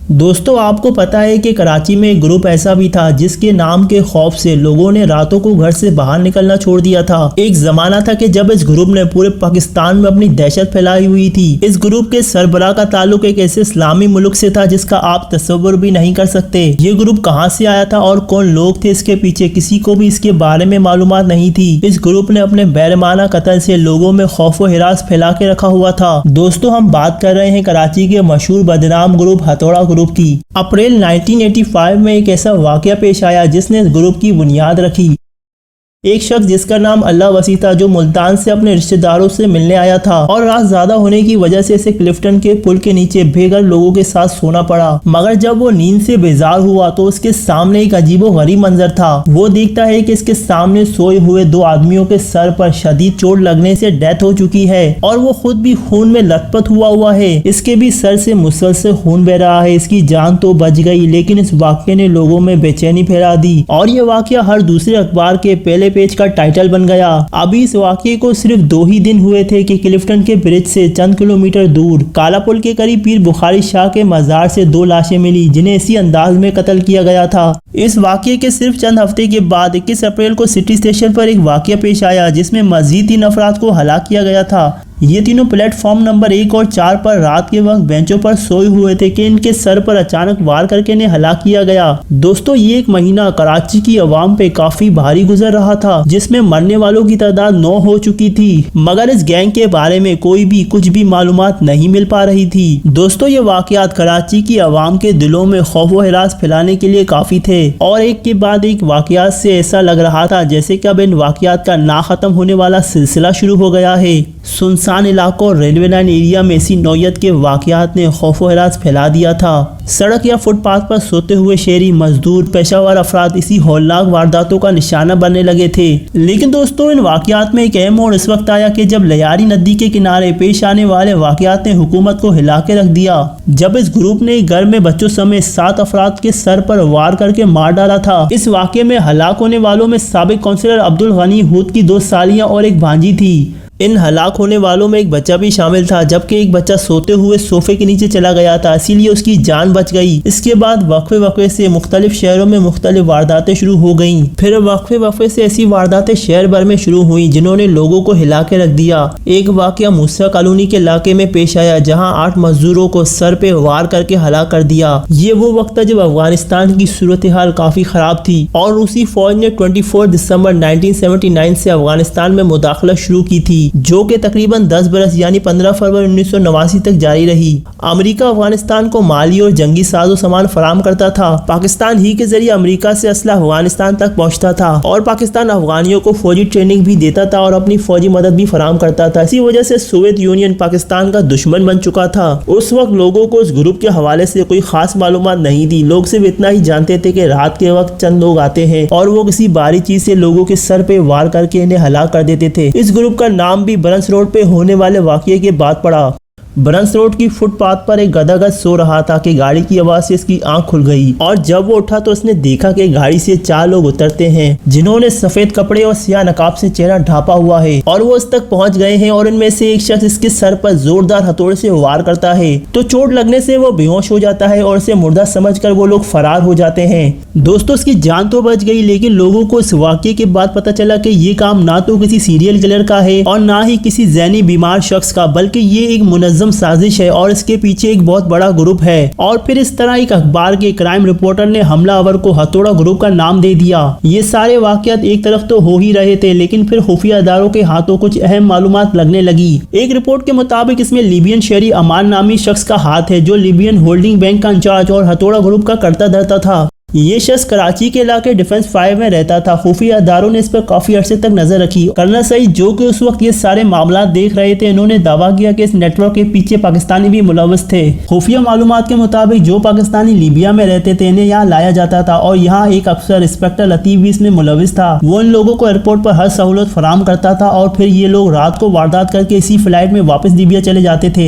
دوستو آپ کو پتا ہے کہ کراچی میں ایک گروپ ایسا بھی تھا جس کے نام کے خوف سے لوگوں نے راتوں کو گھر سے باہر نکلنا چھوڑ دیا تھا۔ ایک زمانہ تھا کہ جب اس گروپ نے پورے پاکستان میں اپنی دہشت پھیلائی ہوئی تھی۔ اس گروپ کے سربراہ کا تعلق ایک ایسے اسلامی ملک سے تھا جس کا آپ تصور بھی نہیں کر سکتے۔ یہ گروپ کہاں سے آیا تھا اور کون لوگ تھے اس کے پیچھے، کسی کو بھی اس کے بارے میں معلومات نہیں تھی۔ اس گروپ نے اپنے بیرحمانہ قتل سے لوگوں میں خوف و ہراس پھیلا کے رکھا ہوا تھا۔ دوستو ہم بات کر رہے ہیں کراچی کے مشہور بدنام گروپ ہتھوڑا گروپ کی۔ اپریل 1985 میں ایک ایسا واقعہ پیش آیا جس نے اس گروپ کی بنیاد رکھی۔ ایک شخص جس کا نام اللہ وسیع تھا، جو ملتان سے اپنے رشتہ داروں سے ملنے آیا تھا اور رات زیادہ ہونے کی وجہ سے اسے کلفٹن کے پل کے نیچے بے گھر لوگوں کے ساتھ سونا پڑا۔ مگر جب وہ نیند سے بیزار ہوا تو اس کے سامنے ایک عجیب و غریب منظر تھا۔ وہ دیکھتا ہے کہ اس کے سامنے سوئے ہوئے دو آدمیوں کے سر پر شدید چوٹ لگنے سے ڈیتھ ہو چکی ہے اور وہ خود بھی خون میں لت پت ہوا ہے۔ اس کے بھی سر سے مسلسل خون بہ رہا ہے۔ اس کی جان تو بچ گئی، لیکن اس واقعے نے لوگوں میں بے چینی پھیلا دی اور یہ واقعہ ہر دوسرے اخبار کے پہلے پیج کا ٹائٹل بن گیا۔ ابھی اس واقعے کو صرف 2 ہی دن ہوئے تھے کہ کلفٹن کے برج سے چند کلومیٹر دور کالا پل کے قریب پیر بخاری شاہ کے مزار سے 2 لاشیں ملی جنہیں اسی انداز میں قتل کیا گیا تھا۔ اس واقعے کے صرف چند ہفتے کے بعد 21 اپریل کو سٹی اسٹیشن پر ایک واقعہ پیش آیا جس میں مزید 3 افراد کو ہلاک کیا گیا تھا۔ یہ تینوں پلیٹ فارم نمبر 1 اور 4 پر رات کے وقت بینچوں پر سوئے ہوئے تھے کہ ان کے سر پر اچانک وار کر کے انہیں ہلاک کیا گیا۔ دوستو یہ ایک مہینہ کراچی کی عوام پہ کافی بھاری گزر رہا تھا جس میں مرنے والوں کی تعداد 9 ہو چکی تھی، مگر اس گینگ کے بارے میں کوئی بھی کچھ بھی معلومات نہیں مل پا رہی تھی۔ دوستو یہ واقعات کراچی کی عوام کے دلوں میں خوف و ہراس پھیلانے کے لیے کافی تھے اور ایک کے بعد ایک واقعات سے ایسا لگ رہا تھا جیسے کہ اب ان واقعات کا نہ ختم ہونے والا سلسلہ شروع ہو گیا ہے۔ سنسان علاقوں اور ریلوے لائن ایریا میں اسی نوعیت کے واقعات نے خوف و ہراس پھیلا دیا تھا۔ سڑک یا فٹ پاتھ پر سوتے ہوئے شہری، مزدور، پیشہ ور افراد اسی ہولناک وارداتوں کا نشانہ بننے لگے تھے۔ لیکن دوستو ان واقعات میں ایک اہم موڑ اس وقت آیا کہ جب لیاری ندی کے کنارے پیش آنے والے واقعات نے حکومت کو ہلا کے رکھ دیا۔ جب اس گروپ نے گھر میں بچوں سمیت 7 افراد کے سر پر وار کر کے مار ڈالا تھا۔ اس واقعے میں ہلاک ہونے والوں میں سابق کونسلر عبدالغنی ہود کی 2 سالیاں اور ایک بھانجی تھی۔ ان ہلاک ہونے والوں میں ایک بچہ بھی شامل تھا، جبکہ ایک بچہ سوتے ہوئے صوفے کے نیچے چلا گیا تھا، اسی لیے اس کی جان بچ گئی۔ اس کے بعد وقفے سے مختلف شہروں میں مختلف وارداتیں شروع ہو گئیں۔ پھر وقفے سے ایسی وارداتیں شہر بھر میں شروع ہوئیں جنہوں نے لوگوں کو ہلا کے رکھ دیا۔ ایک واقعہ موسیٰ کالونی کے علاقے میں پیش آیا جہاں 8 مزدوروں کو سر پہ وار کر کے ہلاک کر دیا۔ یہ وہ وقت تھا جب افغانستان کی صورتحال کافی خراب تھی اور روسی فوج نے 24 دسمبر 1979 سے افغانستان میں مداخلت شروع کی تھی، جو کہ تقریباً 10 برس یعنی 15 فروری 1989 تک جاری رہی۔ امریکہ افغانستان کو مالی اور جنگی ساز و سامان فراہم کرتا تھا۔ پاکستان ہی کے ذریعے امریکہ سے اسلحہ افغانستان تک پہنچتا تھا اور پاکستان افغانیوں کو فوجی ٹریننگ بھی دیتا تھا اور اپنی فوجی مدد بھی فراہم کرتا تھا۔ اسی وجہ سے سوویت یونین پاکستان کا دشمن بن چکا تھا۔ اس وقت لوگوں کو اس گروپ کے حوالے سے کوئی خاص معلومات نہیں تھی۔ لوگ صرف اتنا ہی جانتے تھے کہ رات کے وقت چند لوگ آتے ہیں اور وہ کسی باری چیز سے لوگوں کے سر پہ وار کر کے انہیں ہلاک کر دیتے تھے۔ اس گروپ کا نام بھی برنس روڈ پہ ہونے والے واقعے کے بعد پڑا۔ برنس روڈ کی فٹ پاتھ پر ایک گدھا سو رہا تھا کہ گاڑی کی آواز سے اس کی آنکھ کھل گئی اور جب وہ اٹھا تو اس نے دیکھا کہ گاڑی سے 4 لوگ اترتے ہیں جنہوں نے سفید کپڑے اور سیاہ نقاب سے چہرہ ڈھانپا ہوا ہے اور وہ اس تک پہنچ گئے ہیں اور ان میں سے ایک شخص اس کے سر پر زوردار ہتھوڑے سے وار کرتا ہے تو چوٹ لگنے سے وہ بے ہوش ہو جاتا ہے اور اسے مردہ سمجھ کر وہ لوگ فرار ہو جاتے ہیں۔ دوستو اس کی جان تو بچ گئی، لیکن لوگوں کو اس واقعے کے بعد پتہ چلا کہ یہ کام نہ تو کسی سیریل کلر کا ہے اور نہ ہی کسی ذہنی بیمار شخص کا، بلکہ یہ ایک منظم سازش ہے اور اس کے پیچھے ایک بہت بڑا گروپ ہے۔ اور پھر اس طرح ایک اخبار کے کرائم رپورٹر نے حملہ آور کو ہتھوڑا گروپ کا نام دے دیا۔ یہ سارے واقعات ایک طرف تو ہو ہی رہے تھے، لیکن پھر خفیہ اداروں کے ہاتھوں کچھ اہم معلومات لگنے لگی۔ ایک رپورٹ کے مطابق اس میں لیبین شہری امان نامی شخص کا ہاتھ ہے جو لیبین ہولڈنگ بینک کا انچارج اور ہتھوڑا گروپ کا کرتا دھرتا تھا۔ یہ شخص کراچی کے علاقے ڈیفنس 5 میں رہتا تھا۔ خفیہ اداروں نے اس پر کافی عرصے تک نظر رکھی۔ کرنل سعید جو کہ اس وقت یہ سارے معاملات دیکھ رہے تھے، انہوں نے دعویٰ کیا کہ اس نیٹ ورک کے پیچھے پاکستانی بھی ملوث تھے۔ خفیہ معلومات کے مطابق جو پاکستانی لیبیا میں رہتے تھے انہیں یہاں لایا جاتا تھا اور یہاں ایک افسر انسپکٹر لطیف بھی اس میں ملوث تھا۔ وہ ان لوگوں کو ایئرپورٹ پر ہر سہولت فراہم کرتا تھا اور پھر یہ لوگ رات کو واردات کر کے اسی فلائٹ میں واپس لیبیا چلے جاتے تھے۔